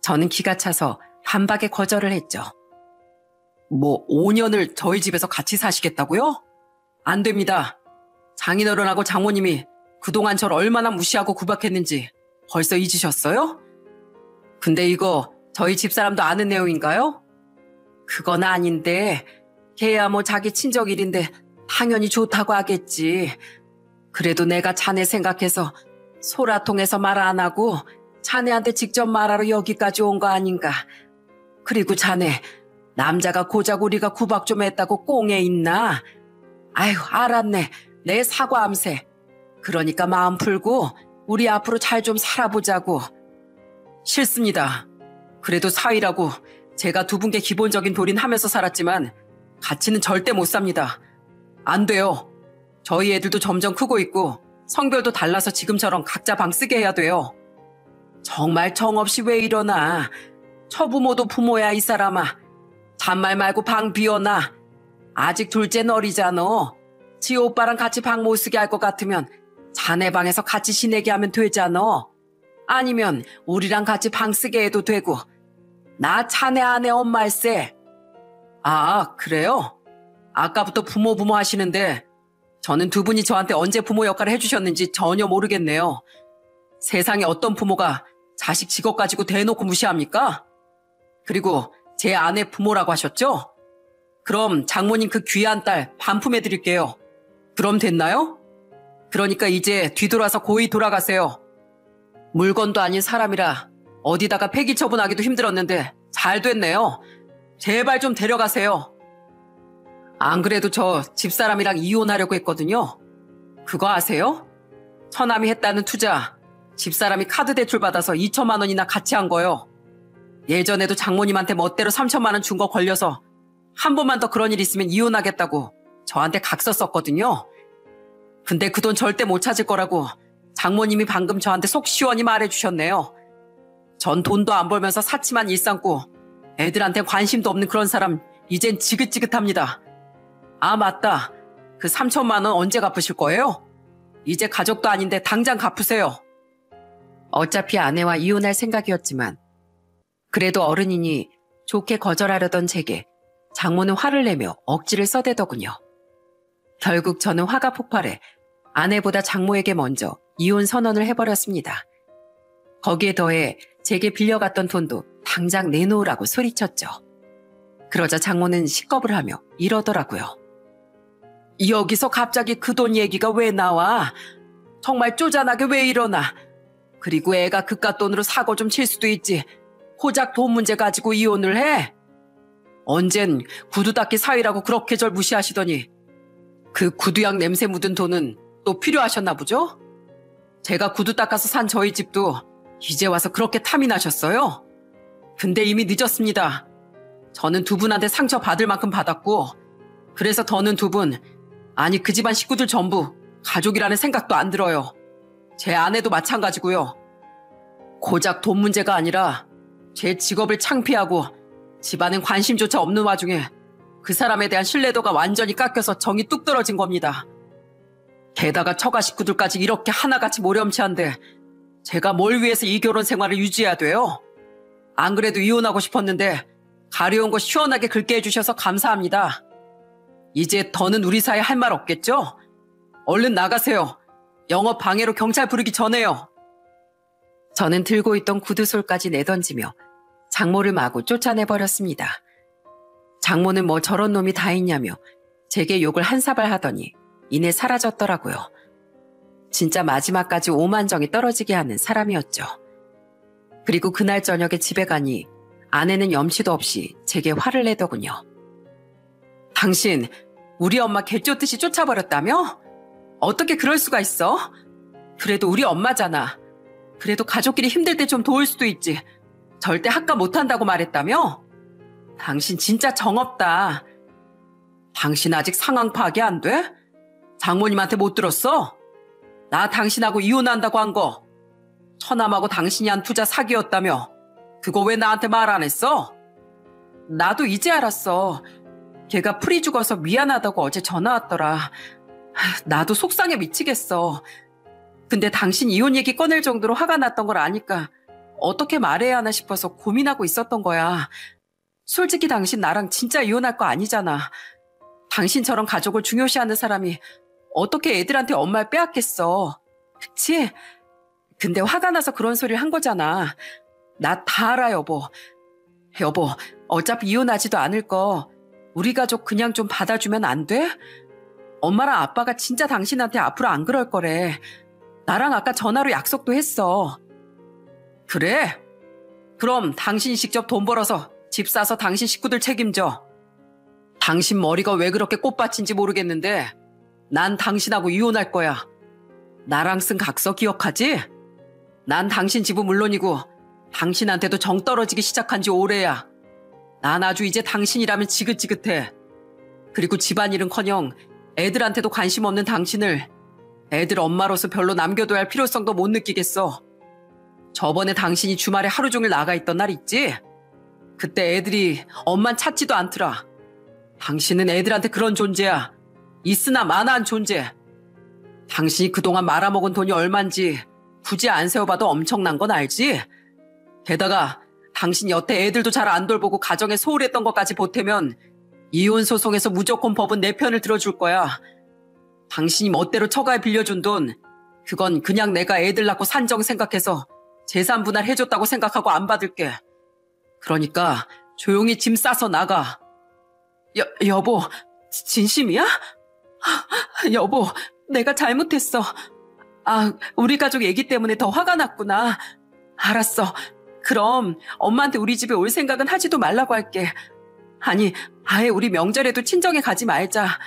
저는 기가 차서 반박에 거절을 했죠. 뭐 5년을 저희 집에서 같이 사시겠다고요? 안 됩니다. 장인어른하고 장모님이 그동안 절 얼마나 무시하고 구박했는지 벌써 잊으셨어요? 근데 이거 저희 집사람도 아는 내용인가요? 그건 아닌데 걔야 뭐 자기 친정 일인데 당연히 좋다고 하겠지. 그래도 내가 자네 생각해서 소라통해서 말 안 하고 자네한테 직접 말하러 여기까지 온 거 아닌가. 그리고 자네 남자가 고작 우리가 구박 좀 했다고 꽁에 있나? 아휴 알았네. 내 사과함세. 그러니까 마음 풀고 우리 앞으로 잘 좀 살아보자고. 싫습니다. 그래도 사위라고 제가 두 분께 기본적인 도리는 하면서 살았지만 같이는 절대 못 삽니다. 안 돼요. 저희 애들도 점점 크고 있고 성별도 달라서 지금처럼 각자 방 쓰게 해야 돼요. 정말 정없이 왜 이러나. 처부모도 부모야 이 사람아. 잔말 말고 방 비워놔. 아직 둘째 어리잖아. 지 오빠랑 같이 방 못 쓰게 할 것 같으면 자네 방에서 같이 지내게 하면 되잖아. 아니면 우리랑 같이 방 쓰게 해도 되고. 나 자네 아내 엄마일세. 아 그래요? 아까부터 부모 하시는데 저는 두 분이 저한테 언제 부모 역할을 해주셨는지 전혀 모르겠네요. 세상에 어떤 부모가 자식 직업 가지고 대놓고 무시합니까? 그리고 제 아내 부모라고 하셨죠? 그럼 장모님 그 귀한 딸 반품해드릴게요. 그럼 됐나요? 그러니까 이제 뒤돌아서 고이 돌아가세요. 물건도 아닌 사람이라 어디다가 폐기 처분하기도 힘들었는데 잘 됐네요. 제발 좀 데려가세요. 안 그래도 저 집사람이랑 이혼하려고 했거든요. 그거 아세요? 처남이 했다는 투자 집사람이 카드 대출 받아서 2천만 원이나 같이 한 거요. 예전에도 장모님한테 멋대로 3천만 원 준 거 걸려서 한 번만 더 그런 일 있으면 이혼하겠다고 저한테 각서 썼거든요. 근데 그 돈 절대 못 찾을 거라고 장모님이 방금 저한테 속 시원히 말해주셨네요. 전 돈도 안 벌면서 사치만 일삼고 애들한테 관심도 없는 그런 사람 이젠 지긋지긋합니다. 아 맞다. 그 3천만 원 언제 갚으실 거예요? 이제 가족도 아닌데 당장 갚으세요. 어차피 아내와 이혼할 생각이었지만 그래도 어른이니 좋게 거절하려던 제게 장모는 화를 내며 억지를 써대더군요. 결국 저는 화가 폭발해 아내보다 장모에게 먼저 이혼 선언을 해버렸습니다. 거기에 더해 제게 빌려갔던 돈도 당장 내놓으라고 소리쳤죠. 그러자 장모는 식겁을 하며 이러더라고요. 여기서 갑자기 그 돈 얘기가 왜 나와? 정말 쪼잔하게 왜 이러나? 그리고 애가 그깟 돈으로 사고 좀 칠 수도 있지. 고작 돈 문제 가지고 이혼을 해? 언젠 구두 닦기 사위라고 그렇게 절 무시하시더니 그 구두약 냄새 묻은 돈은 또 필요하셨나 보죠? 제가 구두 닦아서 산 저희 집도 이제 와서 그렇게 탐이 나셨어요? 근데 이미 늦었습니다. 저는 두 분한테 상처 받을 만큼 받았고 그래서 더는 두 분, 아니 그 집안 식구들 전부 가족이라는 생각도 안 들어요. 제 아내도 마찬가지고요. 고작 돈 문제가 아니라 제 직업을 창피하고 집안엔 관심조차 없는 와중에 그 사람에 대한 신뢰도가 완전히 깎여서 정이 뚝 떨어진 겁니다. 게다가 처가 식구들까지 이렇게 하나같이 모렴치한데 제가 뭘 위해서 이 결혼 생활을 유지해야 돼요? 안 그래도 이혼하고 싶었는데 가려운 거 시원하게 긁게 해주셔서 감사합니다. 이제 더는 우리 사이에 할 말 없겠죠? 얼른 나가세요. 영업 방해로 경찰 부르기 전에요. 저는 들고 있던 구두솔까지 내던지며 장모를 마구 쫓아내버렸습니다. 장모는 뭐 저런 놈이 다 있냐며 제게 욕을 한 사발 하더니 이내 사라졌더라고요. 진짜 마지막까지 오만정이 떨어지게 하는 사람이었죠. 그리고 그날 저녁에 집에 가니 아내는 염치도 없이 제게 화를 내더군요. 당신 우리 엄마 개쫓듯이 쫓아버렸다며? 어떻게 그럴 수가 있어? 그래도 우리 엄마잖아. 그래도 가족끼리 힘들 때 좀 도울 수도 있지. 절대 학가 못한다고 말했다며? 당신 진짜 정없다. 당신 아직 상황 파악이 안 돼? 장모님한테 못 들었어? 나 당신하고 이혼한다고 한 거. 처남하고 당신이 한 투자 사기였다며. 그거 왜 나한테 말 안 했어? 나도 이제 알았어. 걔가 풀이 죽어서 미안하다고 어제 전화 왔더라. 나도 속상해 미치겠어. 근데 당신 이혼 얘기 꺼낼 정도로 화가 났던 걸 아니까 어떻게 말해야 하나 싶어서 고민하고 있었던 거야. 솔직히 당신 나랑 진짜 이혼할 거 아니잖아. 당신처럼 가족을 중요시하는 사람이 어떻게 애들한테 엄마를 빼앗겠어. 그치? 근데 화가 나서 그런 소리를 한 거잖아. 나 다 알아, 여보. 여보, 어차피 이혼하지도 않을 거 우리 가족 그냥 좀 받아주면 안 돼? 엄마랑 아빠가 진짜 당신한테 앞으로 안 그럴 거래. 나랑 아까 전화로 약속도 했어. 그래? 그럼 당신이 직접 돈 벌어서 집 사서 당신 식구들 책임져. 당신 머리가 왜 그렇게 꽃밭인지 모르겠는데 난 당신하고 이혼할 거야. 나랑 쓴 각서 기억하지? 난 당신 집은 물론이고 당신한테도 정 떨어지기 시작한 지 오래야. 난 아주 이제 당신이라면 지긋지긋해. 그리고 집안일은커녕 애들한테도 관심 없는 당신을 애들 엄마로서 별로 남겨둬야 할 필요성도 못 느끼겠어. 저번에 당신이 주말에 하루 종일 나가 있던 날 있지? 그때 애들이 엄만 찾지도 않더라. 당신은 애들한테 그런 존재야. 있으나 마나한 존재. 당신이 그동안 말아먹은 돈이 얼만지 굳이 안 세어봐도 엄청난 건 알지? 게다가 당신 여태 애들도 잘 안 돌보고 가정에 소홀했던 것까지 보태면 이혼 소송에서 무조건 법은 내 편을 들어줄 거야. 당신이 멋대로 처가에 빌려준 돈, 그건 그냥 내가 애들 낳고 산정 생각해서 재산 분할 해줬다고 생각하고 안 받을게. 그러니까 조용히 짐 싸서 나가. 여보, 진심이야? 여보, 내가 잘못했어. 우리 가족 얘기 때문에 더 화가 났구나. 알았어. 그럼 엄마한테 우리 집에 올 생각은 하지도 말라고 할게. 아니, 아예 우리 명절에도 친정에 가지 말자.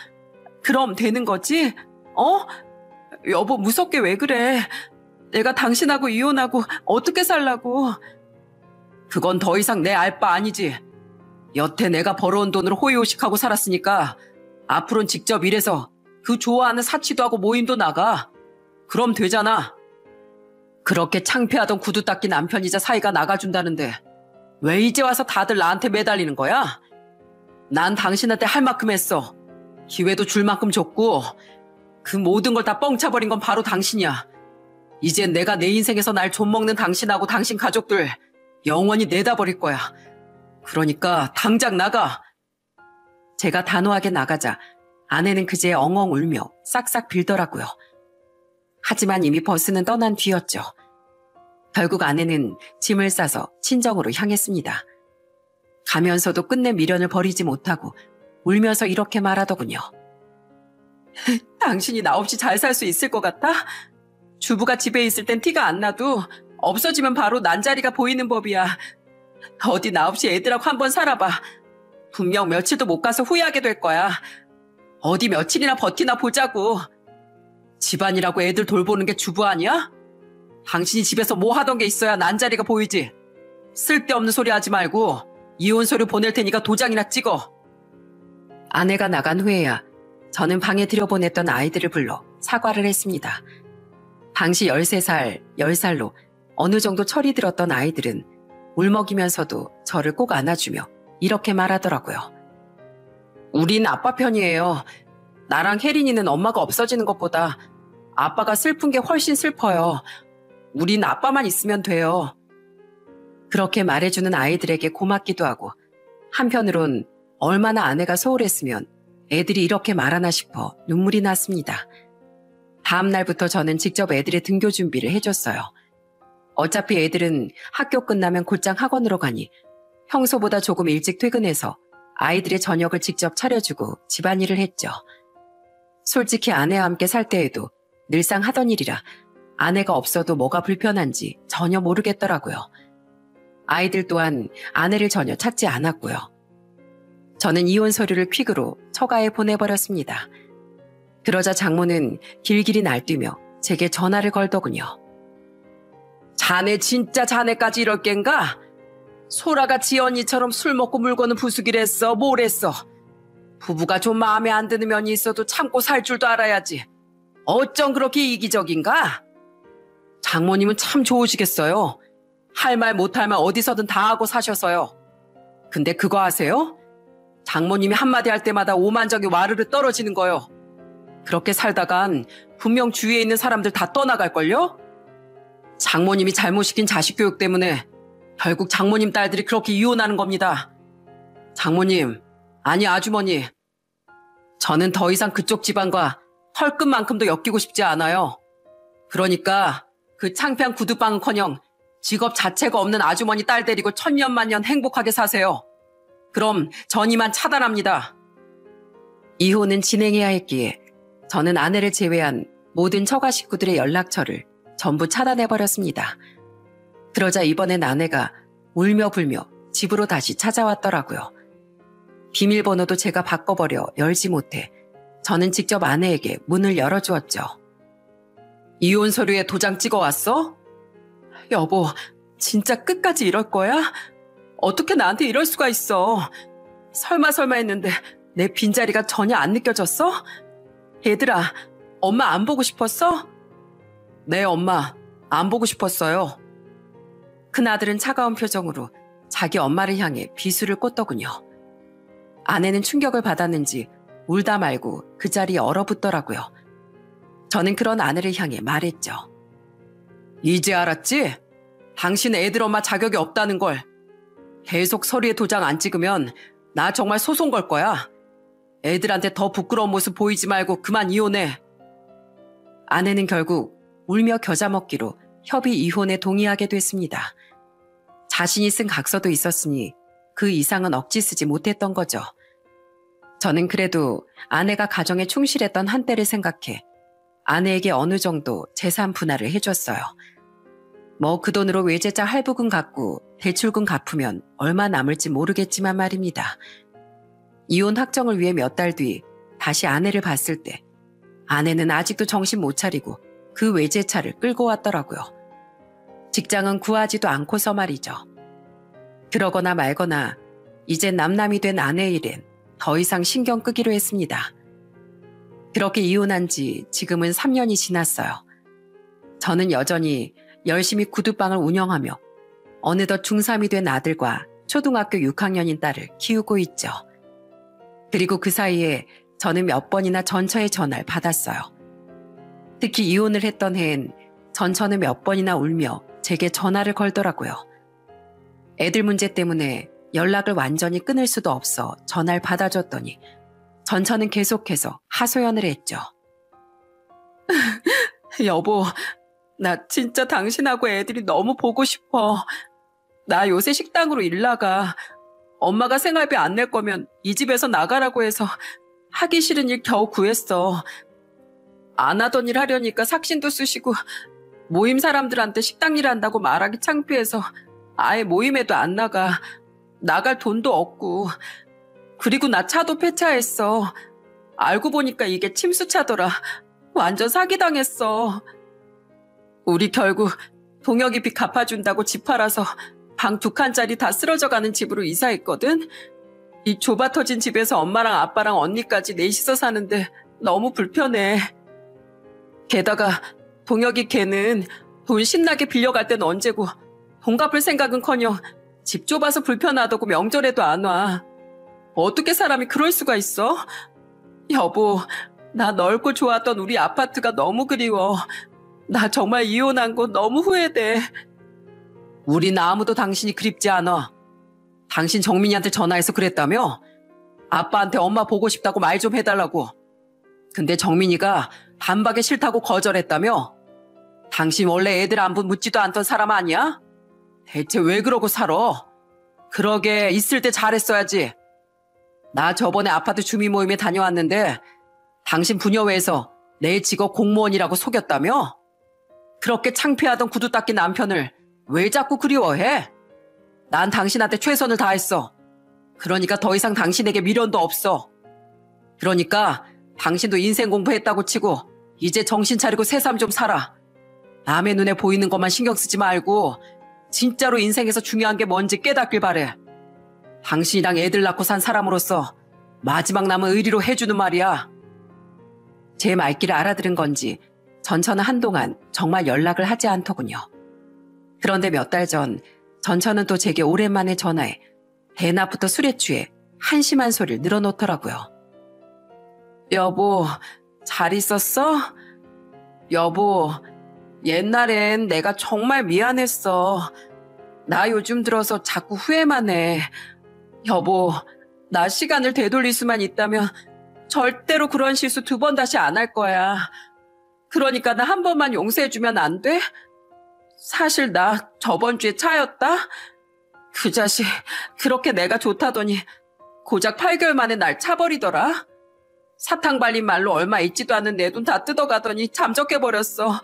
그럼 되는 거지? 여보, 무섭게 왜 그래? 내가 당신하고 이혼하고 어떻게 살라고? 그건 더 이상 내 알 바 아니지. 여태 내가 벌어온 돈으로 호의호식하고 살았으니까 앞으로는 직접 일해서 그 좋아하는 사치도 하고 모임도 나가. 그럼 되잖아. 그렇게 창피하던 구두 닦기 남편이자 사이가 나가준다는데 왜 이제 와서 다들 나한테 매달리는 거야? 난 당신한테 할 만큼 했어. 기회도 줄 만큼 줬고 그 모든 걸 다 뻥차버린 건 바로 당신이야. 이젠 내가 내 인생에서 날 좀먹는 당신하고 당신 가족들 영원히 내다버릴 거야. 그러니까 당장 나가. 제가 단호하게 나가자 아내는 그제 엉엉 울며 싹싹 빌더라고요. 하지만 이미 버스는 떠난 뒤였죠. 결국 아내는 짐을 싸서 친정으로 향했습니다. 가면서도 끝내 미련을 버리지 못하고 울면서 이렇게 말하더군요. 당신이 나 없이 잘 살 수 있을 것 같아? 주부가 집에 있을 땐 티가 안 나도 없어지면 바로 난자리가 보이는 법이야. 어디 나 없이 애들하고 한번 살아봐. 분명 며칠도 못 가서 후회하게 될 거야. 어디 며칠이나 버티나 보자고. 집안이라고 애들 돌보는 게 주부 아니야? 당신이 집에서 뭐 하던 게 있어야 난자리가 보이지. 쓸데없는 소리 하지 말고 이혼 서류 보낼 테니까 도장이나 찍어. 아내가 나간 후에야 저는 방에 들여보냈던 아이들을 불러 사과를 했습니다. 당시 13살, 10살로 어느 정도 철이 들었던 아이들은 울먹이면서도 저를 꼭 안아주며 이렇게 말하더라고요. 우린 아빠 편이에요. 나랑 혜린이는 엄마가 없어지는 것보다 아빠가 슬픈 게 훨씬 슬퍼요. 우린 아빠만 있으면 돼요. 그렇게 말해주는 아이들에게 고맙기도 하고 한편으론 얼마나 아내가 소홀했으면 애들이 이렇게 말하나 싶어 눈물이 났습니다. 다음 날부터 저는 직접 애들의 등교 준비를 해줬어요. 어차피 애들은 학교 끝나면 곧장 학원으로 가니 평소보다 조금 일찍 퇴근해서 아이들의 저녁을 직접 차려주고 집안일을 했죠. 솔직히 아내와 함께 살 때에도 늘상 하던 일이라 아내가 없어도 뭐가 불편한지 전혀 모르겠더라고요. 아이들 또한 아내를 전혀 찾지 않았고요. 저는 이혼 서류를 퀵으로 처가에 보내버렸습니다. 그러자 장모는 길길이 날뛰며 제게 전화를 걸더군요. 자네 진짜 자네까지 이럴 겐가? 소라가 지언니처럼 술 먹고 물건은 부수기를 했어. 뭘 했어? 부부가 좀 마음에 안 드는 면이 있어도 참고 살 줄도 알아야지. 어쩜 그렇게 이기적인가? 장모님은 참 좋으시겠어요. 할 말 못할 말 어디서든 다 하고 사셔서요. 근데 그거 아세요? 장모님이 한마디 할 때마다 오만정이 와르르 떨어지는 거요. 그렇게 살다간 분명 주위에 있는 사람들 다 떠나갈걸요? 장모님이 잘못시킨 자식 교육 때문에 결국 장모님 딸들이 그렇게 이혼하는 겁니다. 장모님, 아니 아주머니. 저는 더 이상 그쪽 집안과 털끝만큼도 엮이고 싶지 않아요. 그러니까 그 창피한 구두방은커녕 직업 자체가 없는 아주머니 딸 데리고 천년만년 행복하게 사세요. 그럼 전 이만 차단합니다. 이혼은 진행해야 했기에 저는 아내를 제외한 모든 처가 식구들의 연락처를 전부 차단해버렸습니다. 그러자 이번엔 아내가 울며 불며 집으로 다시 찾아왔더라고요. 비밀번호도 제가 바꿔버려 열지 못해 저는 직접 아내에게 문을 열어주었죠. 이혼 서류에 도장 찍어왔어? 여보, 진짜 끝까지 이럴 거야? 어떻게 나한테 이럴 수가 있어? 설마 했는데 내 빈자리가 전혀 안 느껴졌어? 얘들아, 엄마 안 보고 싶었어? 네, 엄마, 안 보고 싶었어요. 큰아들은 차가운 표정으로 자기 엄마를 향해 비수를 꽂더군요. 아내는 충격을 받았는지 울다 말고 그 자리에 얼어붙더라고요. 저는 그런 아내를 향해 말했죠. 이제 알았지? 당신 애들 엄마 자격이 없다는 걸. 계속 서류에 도장 안 찍으면 나 정말 소송 걸 거야. 애들한테 더 부끄러운 모습 보이지 말고 그만 이혼해. 아내는 결국 울며 겨자 먹기로 협의 이혼에 동의하게 됐습니다. 자신이 쓴 각서도 있었으니 그 이상은 억지 쓰지 못했던 거죠. 저는 그래도 아내가 가정에 충실했던 한때를 생각해 아내에게 어느 정도 재산 분할을 해줬어요. 뭐 그 돈으로 외제차 할부금 갚고 대출금 갚으면 얼마 남을지 모르겠지만 말입니다. 이혼 확정을 위해 몇 달 뒤 다시 아내를 봤을 때 아내는 아직도 정신 못 차리고 그 외제차를 끌고 왔더라고요. 직장은 구하지도 않고서 말이죠. 그러거나 말거나 이제 남남이 된 아내의 일엔 더 이상 신경 끄기로 했습니다. 그렇게 이혼한 지 지금은 3년이 지났어요. 저는 여전히 열심히 구두방을 운영하며 어느덧 중3이 된 아들과 초등학교 6학년인 딸을 키우고 있죠. 그리고 그 사이에 저는 몇 번이나 전처의 전화를 받았어요. 특히 이혼을 했던 해엔 전처는 몇 번이나 울며 제게 전화를 걸더라고요. 애들 문제 때문에 연락을 완전히 끊을 수도 없어 전화를 받아줬더니 전처는 계속해서 하소연을 했죠. 여보, 나 진짜 당신하고 애들이 너무 보고 싶어. 나 요새 식당으로 일 나가. 엄마가 생활비 안 낼 거면 이 집에서 나가라고 해서 하기 싫은 일 겨우 구했어. 안 하던 일 하려니까 삭신도 쓰시고 모임 사람들한테 식당 일 한다고 말하기 창피해서 아예 모임에도 안 나가. 나갈 돈도 없고. 그리고 나 차도 폐차했어. 알고 보니까 이게 침수차더라. 완전 사기당했어. 우리 결국 동혁이 빚 갚아준다고 집 팔아서 방 2칸짜리 다 쓰러져가는 집으로 이사했거든. 이 좁아 터진 집에서 엄마랑 아빠랑 언니까지 넷이서 사는데 너무 불편해. 게다가 동혁이 걔는 돈 신나게 빌려갈 땐 언제고 돈 갚을 생각은커녕 집 좁아서 불편하다고 명절에도 안 와. 어떻게 사람이 그럴 수가 있어? 여보, 나 넓고 좋았던 우리 아파트가 너무 그리워. 나 정말 이혼한 거 너무 후회돼. 우린 아무도 당신이 그립지 않아. 당신 정민이한테 전화해서 그랬다며? 아빠한테 엄마 보고 싶다고 말 좀 해달라고. 근데 정민이가 반박에 싫다고 거절했다며? 당신 원래 애들 안부 묻지도 않던 사람 아니야? 대체 왜 그러고 살아? 그러게 있을 때 잘했어야지. 나 저번에 아파트 주민 모임에 다녀왔는데 당신 부녀회에서 내 직업 공무원이라고 속였다며? 그렇게 창피하던 구두 닦기 남편을 왜 자꾸 그리워해? 난 당신한테 최선을 다했어. 그러니까 더 이상 당신에게 미련도 없어. 그러니까 당신도 인생 공부했다고 치고 이제 정신 차리고 새삼 좀 살아. 남의 눈에 보이는 것만 신경 쓰지 말고 진짜로 인생에서 중요한 게 뭔지 깨닫길 바래. 당신이랑 애들 낳고 산 사람으로서 마지막 남은 의리로 해주는 말이야. 제 말귀를 알아들은 건지 전처는 한동안 정말 연락을 하지 않더군요. 그런데 몇 달 전 전처는 또 제게 오랜만에 전화해 대낮부터 술에 취해 한심한 소리를 늘어놓더라고요. 여보, 잘 있었어? 여보, 옛날엔 내가 정말 미안했어. 나 요즘 들어서 자꾸 후회만 해. 여보, 나 시간을 되돌릴 수만 있다면 절대로 그런 실수 2번 다시 안 할 거야. 그러니까 나 한 번만 용서해주면 안 돼? 사실 나 저번 주에 차였다? 그 자식 그렇게 내가 좋다더니 고작 8개월 만에 날 차버리더라. 사탕 발린 말로 얼마 있지도 않은 내 돈 다 뜯어가더니 잠적해버렸어.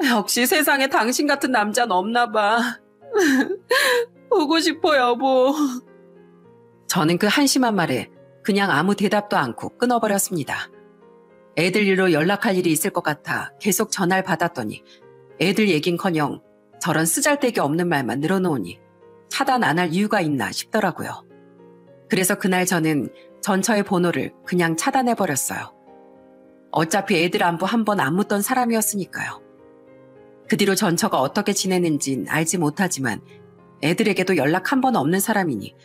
역시 세상에 당신 같은 남자는 없나 봐. 보고 싶어 여보. 저는 그 한심한 말에 그냥 아무 대답도 않고 끊어버렸습니다. 애들 일로 연락할 일이 있을 것 같아 계속 전화를 받았더니 애들 얘긴커녕 저런 쓰잘데기 없는 말만 늘어놓으니 차단 안 할 이유가 있나 싶더라고요. 그래서 그날 저는 전처의 번호를 그냥 차단해버렸어요. 어차피 애들 안부 한 번 안 묻던 사람이었으니까요. 그 뒤로 전처가 어떻게 지내는진 알지 못하지만 애들에게도 연락 한 번 없는 사람이니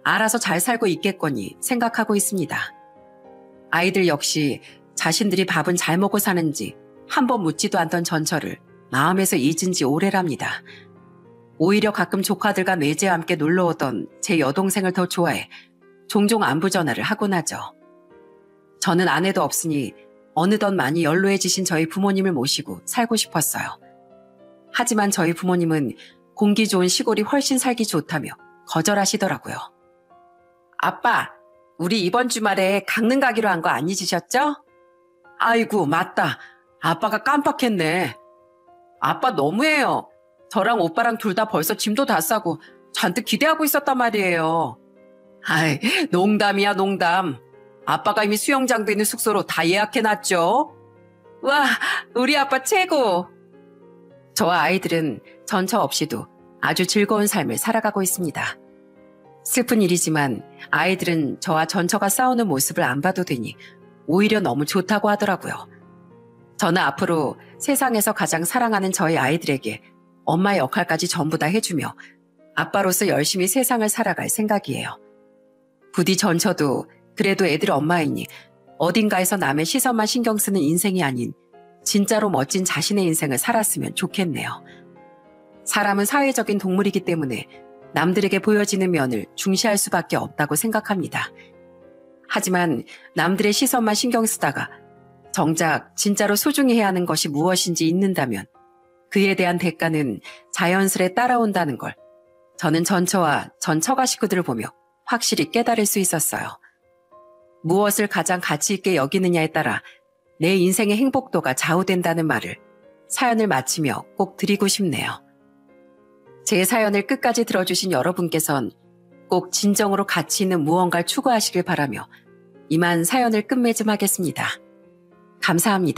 알아서 잘 살고 있겠거니 생각하고 있습니다. 아이들 역시 자신들이 밥은 잘 먹고 사는지 한 번 묻지도 않던 전처를 마음에서 잊은 지 오래랍니다. 오히려 가끔 조카들과 매제와 함께 놀러오던 제 여동생을 더 좋아해 종종 안부 전화를 하곤 하죠. 저는 아내도 없으니 어느덧 많이 연로해지신 저희 부모님을 모시고 살고 싶었어요. 하지만 저희 부모님은 공기 좋은 시골이 훨씬 살기 좋다며 거절하시더라고요. 아빠, 우리 이번 주말에 강릉 가기로 한 거 안 잊으셨죠? 아이고, 맞다. 아빠가 깜빡했네. 아빠 너무해요. 저랑 오빠랑 둘 다 벌써 짐도 다 싸고 잔뜩 기대하고 있었단 말이에요. 아이, 농담이야, 농담. 아빠가 이미 수영장도 있는 숙소로 다 예약해놨죠? 와, 우리 아빠 최고! 저와 아이들은 전처 없이도 아주 즐거운 삶을 살아가고 있습니다. 슬픈 일이지만 아이들은 저와 전처가 싸우는 모습을 안 봐도 되니 오히려 너무 좋다고 하더라고요. 저는 앞으로 세상에서 가장 사랑하는 저희 아이들에게 엄마의 역할까지 전부 다 해주며 아빠로서 열심히 세상을 살아갈 생각이에요. 부디 전처도 그래도 애들 엄마이니 어딘가에서 남의 시선만 신경 쓰는 인생이 아닌 진짜로 멋진 자신의 인생을 살았으면 좋겠네요. 사람은 사회적인 동물이기 때문에 남들에게 보여지는 면을 중시할 수밖에 없다고 생각합니다. 하지만 남들의 시선만 신경 쓰다가 정작 진짜로 소중히 해야 하는 것이 무엇인지 잊는다면 그에 대한 대가는 자연스레 따라온다는 걸 저는 전처와 전처가 식구들을 보며 확실히 깨달을 수 있었어요. 무엇을 가장 가치 있게 여기느냐에 따라 내 인생의 행복도가 좌우된다는 말을 사연을 마치며 꼭 드리고 싶네요. 제 사연을 끝까지 들어주신 여러분께선 꼭 진정으로 가치 있는 무언가를 추구하시길 바라며 이만 사연을 끝맺음하겠습니다. 감사합니다.